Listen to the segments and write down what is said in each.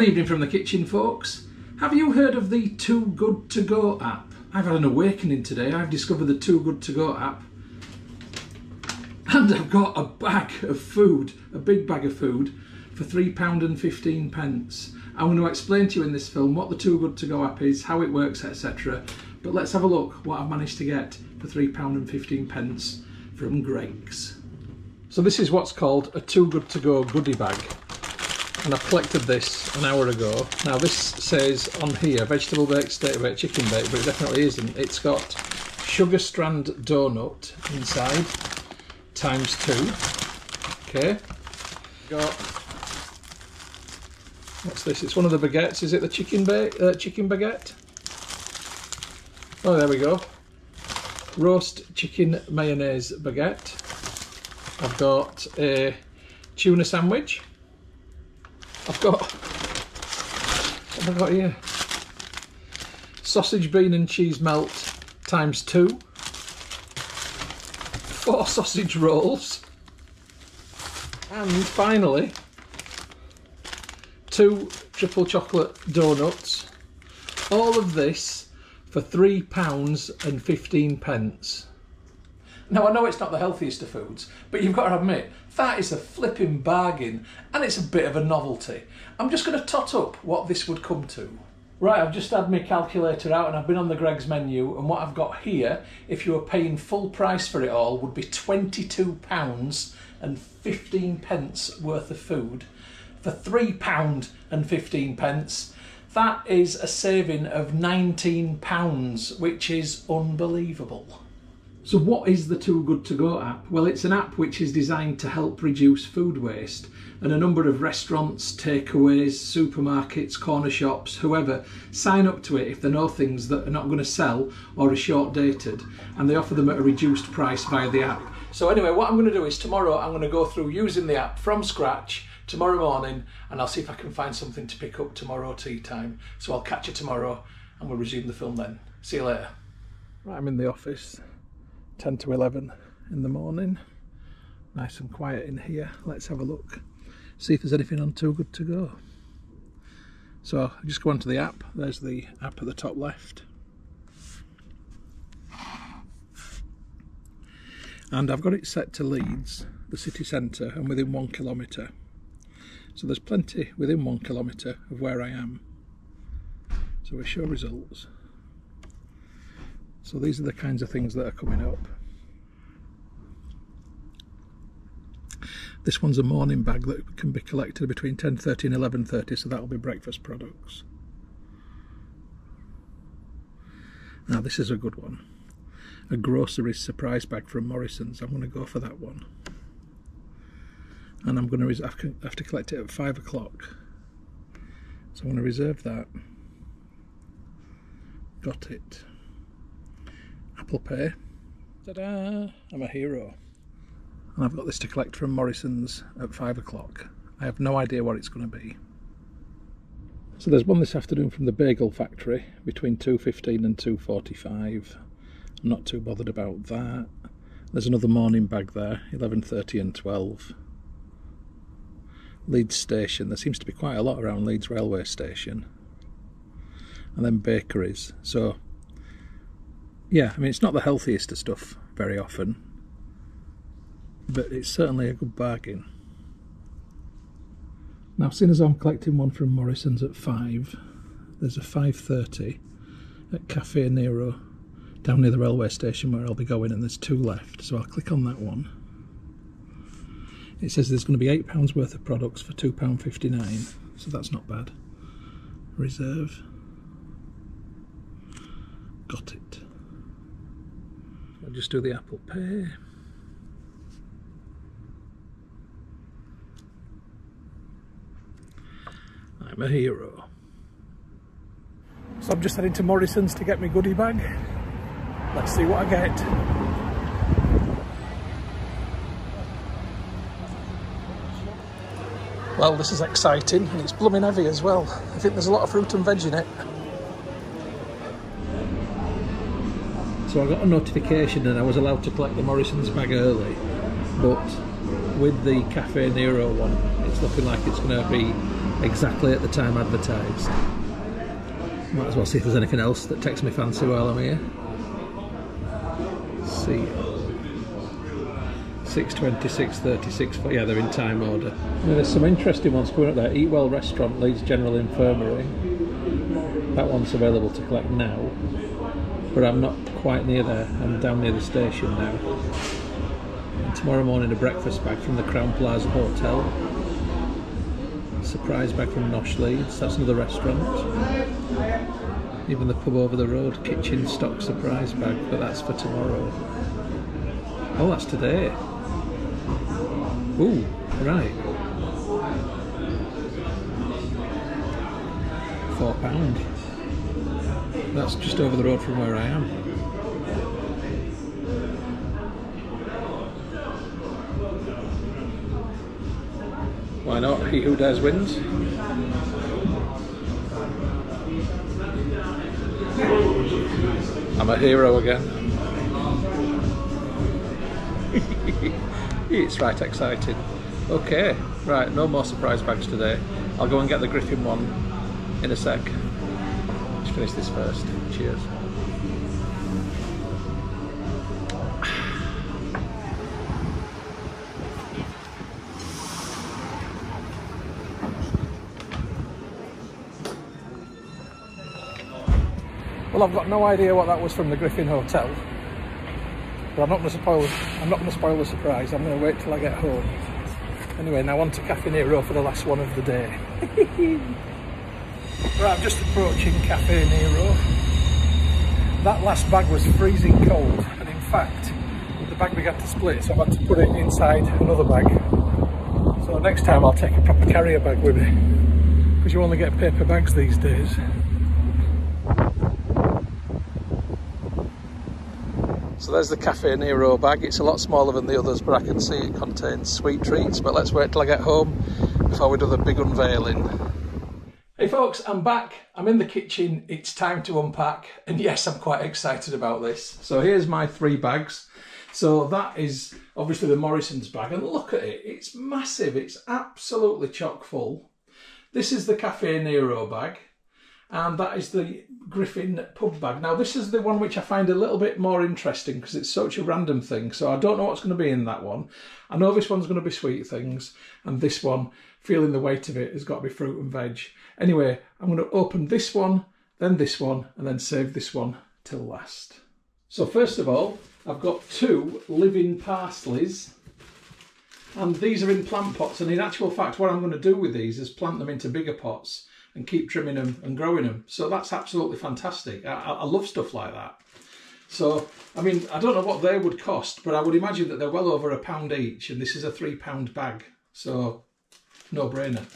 Good evening from the kitchen, folks. Have you heard of the Too Good To Go app? I've had an awakening today. I've discovered the Too Good To Go app. And I've got a bag of food, a big bag of food, for £3.15. I'm going to explain to you in this film what the Too Good To Go app is, how it works, etc. But let's have a look what I've managed to get for £3.15 from Gregg's. So this is what's called a Too Good To Go goodie bag. And I've collected this an hour ago. Now this says on here, vegetable bake, steak bake, chicken bake, but it definitely isn't. It's got sugar strand donut inside, ×2. Okay. Got, what's this? It's one of the baguettes. Is it the chicken baguette? Oh, there we go. Roast chicken mayonnaise baguette. I've got a tuna sandwich. I've got, what have I got here? Sausage, bean and cheese melt ×2. 4 sausage rolls. And finally, 2 triple chocolate donuts. All of this for £3.15. Now, I know it's not the healthiest of foods, but you've got to admit, that is a flipping bargain, and it's a bit of a novelty. I'm just going to tot up what this would come to. Right, I've just had my calculator out and I've been on the Gregg's menu, and what I've got here, if you were paying full price for it all, would be £22.15 worth of food for £3.15. That is a saving of £19, which is unbelievable. So what is the Too Good To Go app? Well, it's an app which is designed to help reduce food waste, and a number of restaurants, takeaways, supermarkets, corner shops, whoever, sign up to it if they know things that are not going to sell or are short dated, and they offer them at a reduced price via the app. So anyway, what I'm going to do is tomorrow I'm going to go through using the app from scratch tomorrow morning, and I'll see if I can find something to pick up tomorrow tea time. So I'll catch you tomorrow and we'll resume the film then. See you later. Right, I'm in the office. 10 to 11 in the morning, nice and quiet in here. Let's have a look, see if there's anything on Too Good To Go. So I just go onto the app. There's the app at the top left, and I've got it set to Leeds, the city centre, and within 1 kilometre. So there's plenty within 1 kilometre of where I am. So we show results. So these are the kinds of things that are coming up. This one's a morning bag that can be collected between 10:30 and 11:30, so that'll be breakfast products. Now this is a good one. A groceries surprise bag from Morrisons. I'm going to go for that one. And I'm going to have to collect it at 5 o'clock. So I'm going to reserve that. Got it. Apple Pay. Ta-da! I'm a hero. And I've got this to collect from Morrisons at 5 o'clock. I have no idea what it's going to be. So there's one this afternoon from the Bagel Factory between 2:15 and 2:45. I'm not too bothered about that. There's another morning bag there, 11:30 and 12. Leeds Station. There seems to be quite a lot around Leeds railway station. And then bakeries. So yeah, I mean, it's not the healthiest of stuff very often, but it's certainly a good bargain. Now, seeing as I'm collecting one from Morrisons at 5, there's a 5:30 at Café Nero down near the railway station where I'll be going, and there's 2 left, so I'll click on that one. It says there's going to be £8 worth of products for £2.59, so that's not bad. Reserve. Got it. I'll just do the Apple Pay. I'm a hero. So I'm just heading to Morrisons to get my goodie bag. Let's see what I get. Well, this is exciting, and it's blooming heavy as well. I think there's a lot of fruit and veg in it. So I got a notification and I was allowed to collect the Morrisons bag early, but with the Café Nero one, it's looking like it's going to be exactly at the time advertised. Might as well see if there's anything else that takes me fancy while I'm here. Let's see. 6:20, 6:36. Yeah, they're in time order. Yeah, there's some interesting ones coming up there. Eat Well Restaurant, Leeds General Infirmary. That one's available to collect now, but I'm not quite near there. I'm down near the station now. And tomorrow morning, a breakfast bag from the Crown Plaza Hotel. Surprise bag from Nosh Leeds. That's another restaurant. Even the pub over the road, kitchen stock surprise bag, but that's for tomorrow. Oh, that's today. Ooh, right. £4. That's just over the road from where I am. Why not? He who dares wins. I'm a hero again. It's right exciting. Okay, right, no more surprise bags today. I'll go and get the Griffin one in a sec. Let's finish this first. Cheers. Well, I've got no idea what that was from the Griffin Hotel, but I'm not going to spoil the surprise. I'm going to wait till I get home. Anyway, now on to Café Nero for the last one of the day. Right, I'm just approaching Café Nero. That last bag was freezing cold, and in fact, the bag began to split, so I had to put it inside another bag. So next time I'll take a proper carrier bag with me, because you only get paper bags these days. So there's the Café Nero bag. It's a lot smaller than the others, but I can see it contains sweet treats. But let's wait till I get home before we do the big unveiling. Hey folks, I'm back. I'm in the kitchen. It's time to unpack. And yes, I'm quite excited about this. So here's my 3 bags. So that is obviously the Morrisons bag. And look at it. It's massive. It's absolutely chock full. This is the Café Nero bag. And that is the Griffin pub bag. Now this is the one which I find a little bit more interesting because it's such a random thing. So I don't know what's going to be in that one. I know this one's going to be sweet things. And this one, feeling the weight of it, has got to be fruit and veg. Anyway, I'm going to open this one, and then save this one till last. So first of all, I've got 2 living parsleys. And these are in plant pots. And in actual fact, what I'm going to do with these is plant them into bigger pots and keep trimming them and growing them. So that's absolutely fantastic. I love stuff like that. So, I mean, I don't know what they would cost, but I would imagine that they're well over £1 each, and this is a £3 bag. So, no brainer.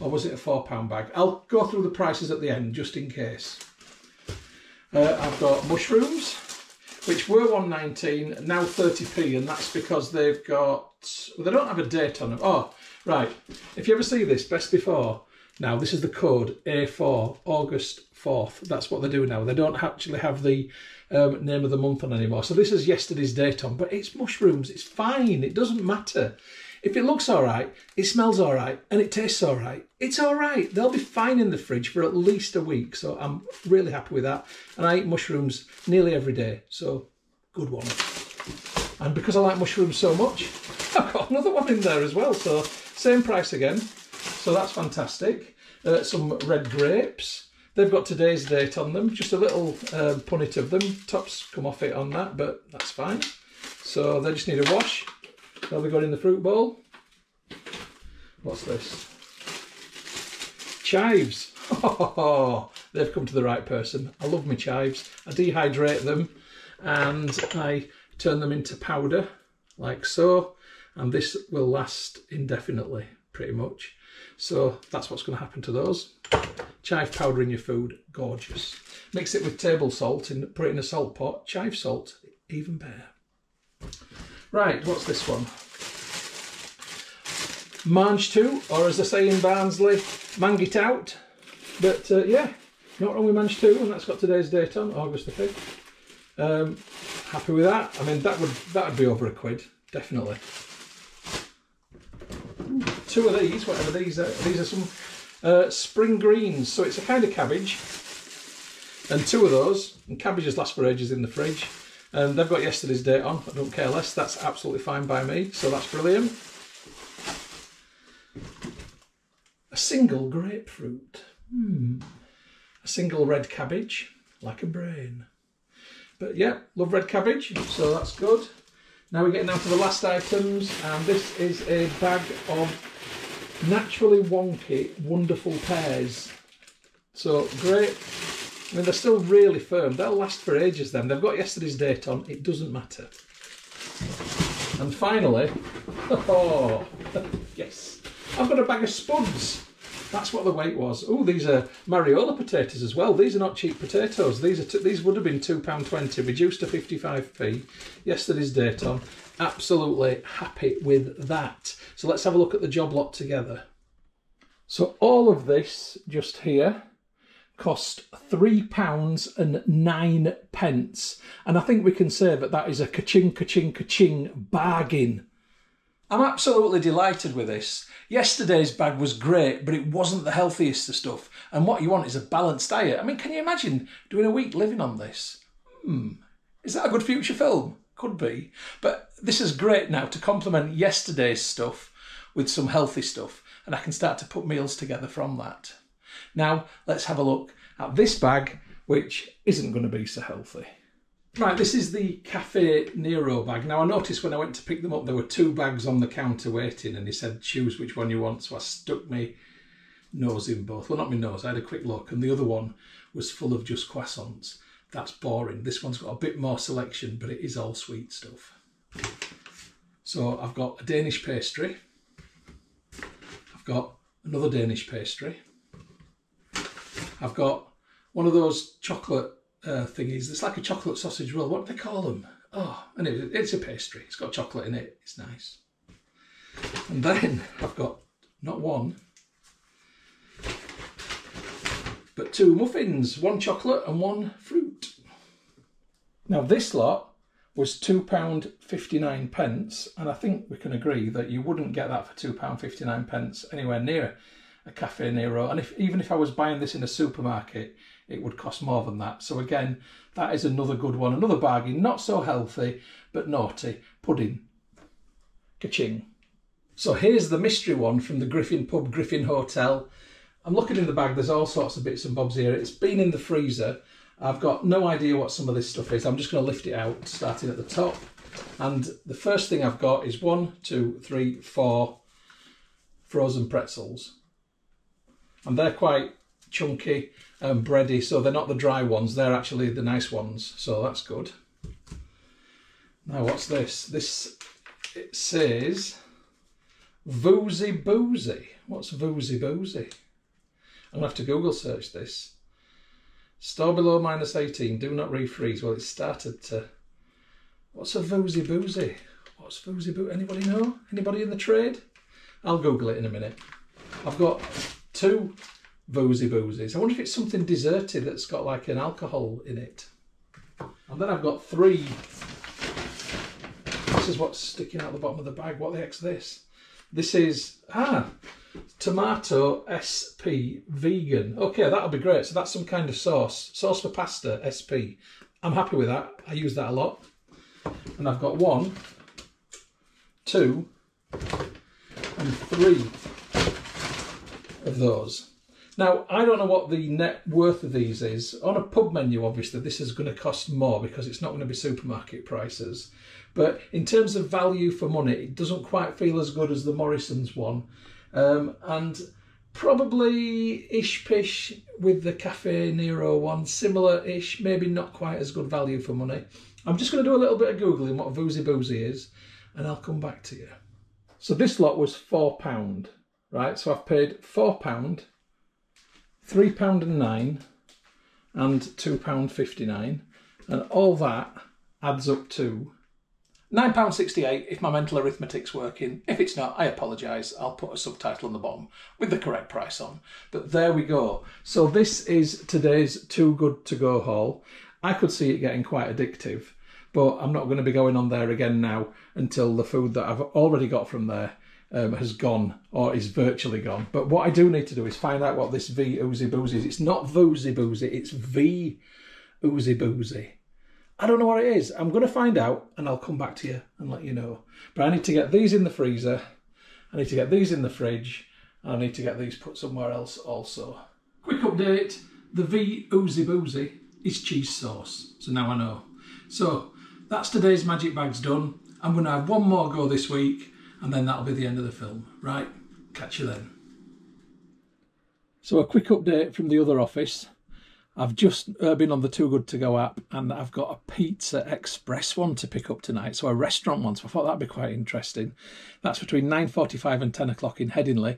Or was it a £4 bag? I'll go through the prices at the end, just in case. I've got mushrooms, which were £1.19, now 30p, and that's because they've got... Well, they don't have a date on them. Oh, right. If you ever see this, best before... Now, this is the code A4, August 4th. That's what they do now. They don't actually have the name of the month on anymore. So this is yesterday's date on, but it's mushrooms. It's fine. It doesn't matter. If it looks all right, it smells all right, and it tastes all right, it's all right. They'll be fine in the fridge for at least a week. So I'm really happy with that. And I eat mushrooms nearly every day. So good one. And because I like mushrooms so much, I've got another one in there as well. So same price again. So that's fantastic. Some red grapes. They've got today's date on them. Just a little punnet of them. Tops come off it on that, but that's fine. So they just need a wash. They'll be going in the fruit bowl. What's this? Chives. Oh, they've come to the right person. I love my chives. I dehydrate them and I turn them into powder, like so. And this will last indefinitely, pretty much. So that's what's going to happen to those. Chive powder in your food, gorgeous. Mix it with table salt and put it in a salt pot. Chive salt, even better. Right, what's this one? Mange 2, or as they say in Barnsley, mang it out. But yeah, not wrong with Mange 2, and that's got today's date on, August the 5th. Happy with that. I mean, that would be over £1, definitely. 2 of these, whatever these are some Spring greens, so it's a kind of cabbage, and 2 of those, and cabbages last for ages in the fridge, and they've got yesterday's date on. I don't care less, that's absolutely fine by me, so that's brilliant. A single grapefruit, a single red cabbage, like a brain. But yeah, love red cabbage, so that's good. Now we're getting down to the last items, and this is a bag of naturally wonky, wonderful pears. So great. I mean, they're still really firm. They'll last for ages then. They've got yesterday's date on. It doesn't matter. And finally, oh, yes, I've got a bag of spuds. That's what the weight was. Oh, these are Mariola potatoes as well. These are not cheap potatoes. These would have been £2.20, reduced to 55p. Yesterday's date on. Absolutely happy with that. So let's have a look at the job lot together. So all of this just here cost £3.09, and I think we can say that that is a ka-ching, ka-ching, ka-ching bargain. I'm absolutely delighted with this. Yesterday's bag was great, but it wasn't the healthiest of stuff, and what you want is a balanced diet. I mean, can you imagine doing a week living on this? Is that a good future film? Could be. But this is great now to complement yesterday's stuff with some healthy stuff, and I can start to put meals together from that. Now, let's have a look at this bag, which isn't going to be so healthy. Right, this is the Café Nero bag. Now, I noticed when I went to pick them up, there were 2 bags on the counter waiting, and he said, choose which one you want. So I stuck my nose in both. Well, not my nose, I had a quick look, and the other one was full of just croissants. That's boring. This one's got a bit more selection, but it is all sweet stuff. So I've got a Danish pastry. I've got another Danish pastry. I've got one of those chocolate thingies. It's like a chocolate sausage roll. What do they call them? Oh, anyway, it's a pastry. It's got chocolate in it. It's nice. And then I've got not one, but 2 muffins. 1 chocolate and 1 fruit. Now this lot was £2.59, and I think we can agree that you wouldn't get that for £2.59 anywhere near a Café Nero, and even if I was buying this in a supermarket, it would cost more than that. So again, that is another good one, another bargain. Not so healthy, but naughty. Pudding. Ka-ching. So here's the mystery one from the Griffin pub, Griffin Hotel. I'm looking in the bag, there's all sorts of bits and bobs here. It's been in the freezer. I've got no idea what some of this stuff is. I'm just going to lift it out, starting at the top. And the first thing I've got is 1, 2, 3, 4 frozen pretzels. And they're quite chunky and bready, so they're not the dry ones, they're actually the nice ones, so that's good. Now what's this? This, it says Voozy Boozy. What's Voozy Boozy? I'm going to have to Google search this. Store below -18, do not refreeze. Well, it started to... What's a Voozy Boozy? What's Voozy Boozy? Anybody know? Anybody in the trade? I'll Google it in a minute. I've got 2 Voozy Boozies. I wonder if it's something desserty that's got like an alcohol in it. And then I've got 3. This is what's sticking out the bottom of the bag. What the heck's this? This is, tomato SP vegan. Okay, that'll be great. So that's some kind of sauce. Sauce for pasta, SP. I'm happy with that. I use that a lot. And I've got 1, 2, and 3 of those. Now, I don't know what the net worth of these is. On a pub menu, obviously, this is going to cost more because it's not going to be supermarket prices. But in terms of value for money, it doesn't quite feel as good as the Morrisons one. And probably ish-pish with the Café Nero one. Similar-ish, maybe not quite as good value for money. I'm just going to do a little bit of Googling what Voozy Boozy is, and I'll come back to you. So this lot was £4, right? So I've paid £4, £3.09 and £2.59, and all that adds up to £9.68 if my mental arithmetic's working. If it's not, I apologise. I'll put a subtitle on the bottom with the correct price on. But there we go. So this is today's Too Good To Go haul. I could see it getting quite addictive, but I'm not going to be going on there again now until the food that I've already got from there has gone, or is virtually gone. But what I do need to do is find out what this V Oozy Boozy is. It's not Voozy Boozy, it's V Oozy Boozy. I don't know what it is. I'm going to find out and I'll come back to you and let you know. But I need to get these in the freezer, I need to get these in the fridge, and I need to get these put somewhere else also. Quick update, the V Oozy Boozy is cheese sauce, so now I know. So that's today's magic bags done. I'm going to have one more go this week and then that'll be the end of the film. Right, catch you then. So a quick update from the other office. I've just been on the Too Good To Go app and I've got a Pizza Express one to pick up tonight, so a restaurant one, so I thought that'd be quite interesting. That's between 9:45 and 10 o'clock in Headingley,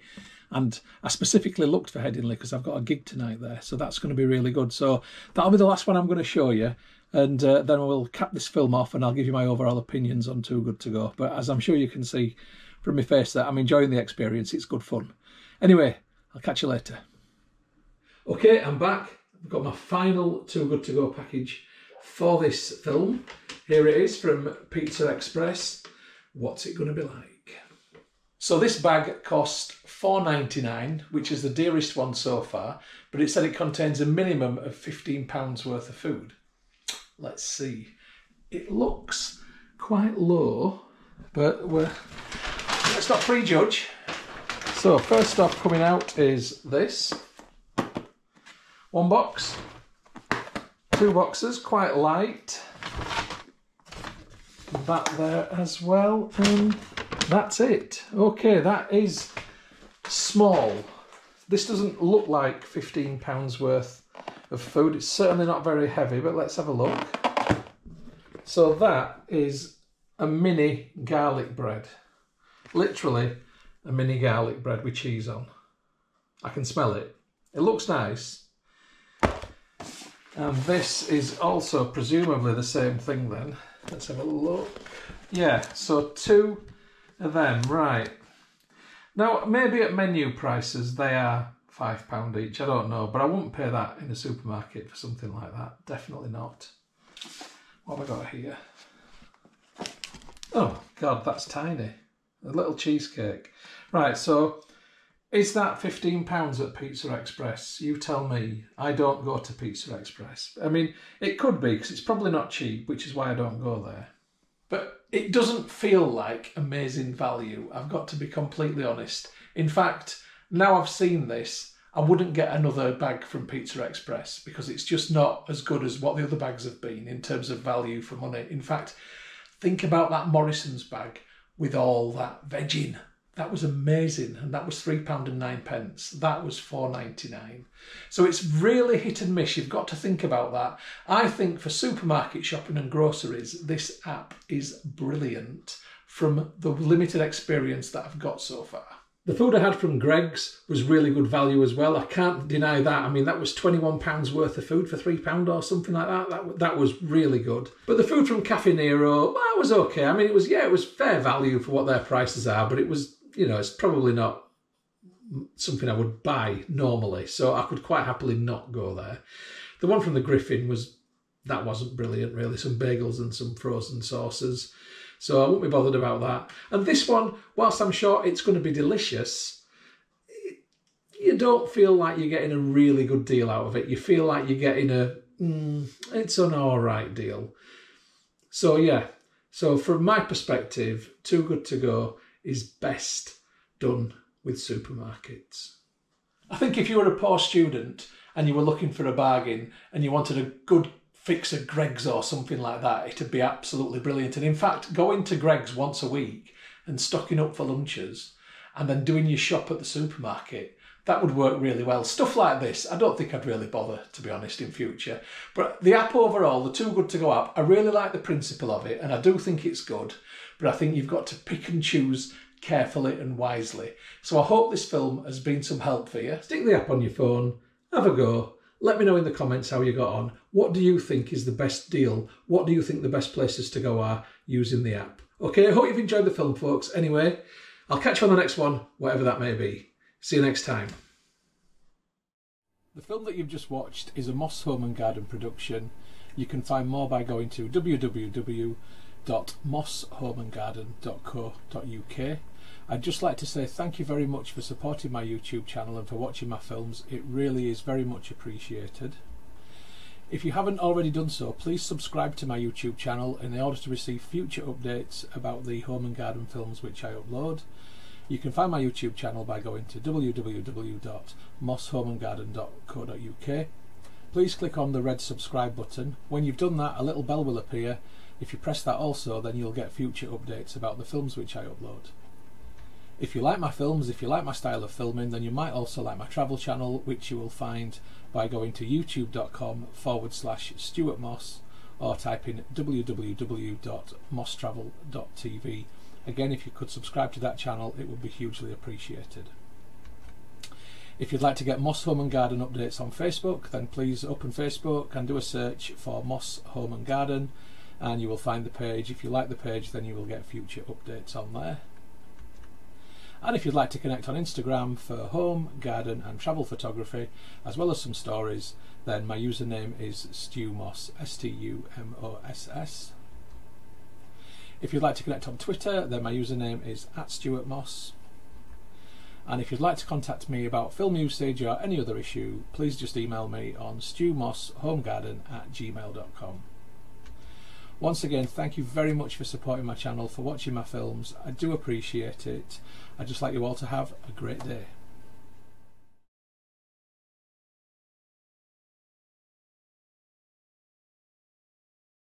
and I specifically looked for Headingley because I've got a gig tonight there, so that's going to be really good. So that'll be the last one I'm going to show you, and then we'll cap this film off and I'll give you my overall opinions on Too Good To Go. But as I'm sure you can see from my face that I'm enjoying the experience, it's good fun. Anyway, I'll catch you later. Okay, I'm back. I've got my final Too Good To Go package for this film. Here it is from Pizza Express. What's it going to be like? So this bag cost $4.99, which is the dearest one so far, but it said it contains a minimum of £15 worth of food. Let's see. It looks quite low, but let's not prejudge. So first off coming out is this. One box, two boxes, quite light. That there as well, and that's it. Okay, that is small. This doesn't look like £15 worth of food. It's certainly not very heavy, but let's have a look. So that is a mini garlic bread. Literally a mini garlic bread with cheese on. I can smell it. It looks nice. And this is also presumably the same thing then. Let's have a look. Yeah, so two of them, right. Now, maybe at menu prices they are £5 each, I don't know, but I wouldn't pay that in a supermarket for something like that. Definitely not. What have I got here? Oh, God, that's tiny. A little cheesecake. Right, so is that £15 at Pizza Express? You tell me. I don't go to Pizza Express. I mean, it could be, because it's probably not cheap, which is why I don't go there. But it doesn't feel like amazing value, I've got to be completely honest. In fact, now I've seen this, I wouldn't get another bag from Pizza Express because it's just not as good as what the other bags have been in terms of value for money. In fact, think about that Morrisons bag with all that veg in. That was amazing, and that was £3.09. That was $4.99. So it's really hit and miss. You've got to think about that. I think for supermarket shopping and groceries, this app is brilliant from the limited experience that I've got so far. The food I had from Gregg's was really good value as well. I can't deny that. I mean, that was £21 worth of food for £3 or something like that. That was really good. But the food from Café Nero, well, it was okay. I mean, it was fair value for what their prices are, but it was, you know, it's probably not something I would buy normally, so I could quite happily not go there. The one from the Griffin wasn't brilliant really, some bagels and some frozen sauces, so I won't be bothered about that. And this one, whilst I'm sure it's going to be delicious, you don't feel like you're getting a really good deal out of it. You feel like you're getting it's an alright deal. So yeah, so from my perspective, Too Good To Go is best done with supermarkets. I think if you were a poor student and you were looking for a bargain and you wanted a good fix at Gregg's or something like that, it'd be absolutely brilliant. And in fact, going to Gregg's once a week and stocking up for lunches and then doing your shop at the supermarket, that would work really well. Stuff like this, I don't think I'd really bother, to be honest, in future. But the app overall, the Too Good To Go app, I really like the principle of it and I do think it's good. But I think you've got to pick and choose carefully and wisely. So I hope this film has been some help for you. Stick the app on your phone, have a go. Let me know in the comments how you got on. What do you think is the best deal? What do you think the best places to go are using the app? Okay, I hope you've enjoyed the film, folks. Anyway, I'll catch you on the next one, whatever that may be. See you next time. The film that you've just watched is a Moss Home and Garden production. You can find more by going to www.mosshomeandgarden.co.uk. I'd just like to say thank you very much for supporting my YouTube channel and for watching my films. It really is very much appreciated. If you haven't already done so, please subscribe to my YouTube channel in order to receive future updates about the home and garden films which I upload. You can find my YouTube channel by going to www.mosshomeandgarden.co.uk. Please click on the red subscribe button. When you've done that, a little bell will appear. If you press that also, then you'll get future updates about the films which I upload. If you like my films, if you like my style of filming, then you might also like my travel channel, which you will find by going to youtube.com/Stuart Moss or type in www.mosstravel.tv. Again, if you could subscribe to that channel, it would be hugely appreciated. If you'd like to get Moss Home and Garden updates on Facebook, then please open Facebook and do a search for Moss Home and Garden, and you will find the page. If you like the page, then you will get future updates on there. And if you'd like to connect on Instagram for home, garden and travel photography, as well as some stories, then my username is StuMoss, STUMOSS. If you'd like to connect on Twitter, then my username is @StuartMoss. And if you'd like to contact me about film usage or any other issue, please just email me on stewmosshomegarden@gmail.com. Once again, thank you very much for supporting my channel, for watching my films. I do appreciate it. I'd just like you all to have a great day.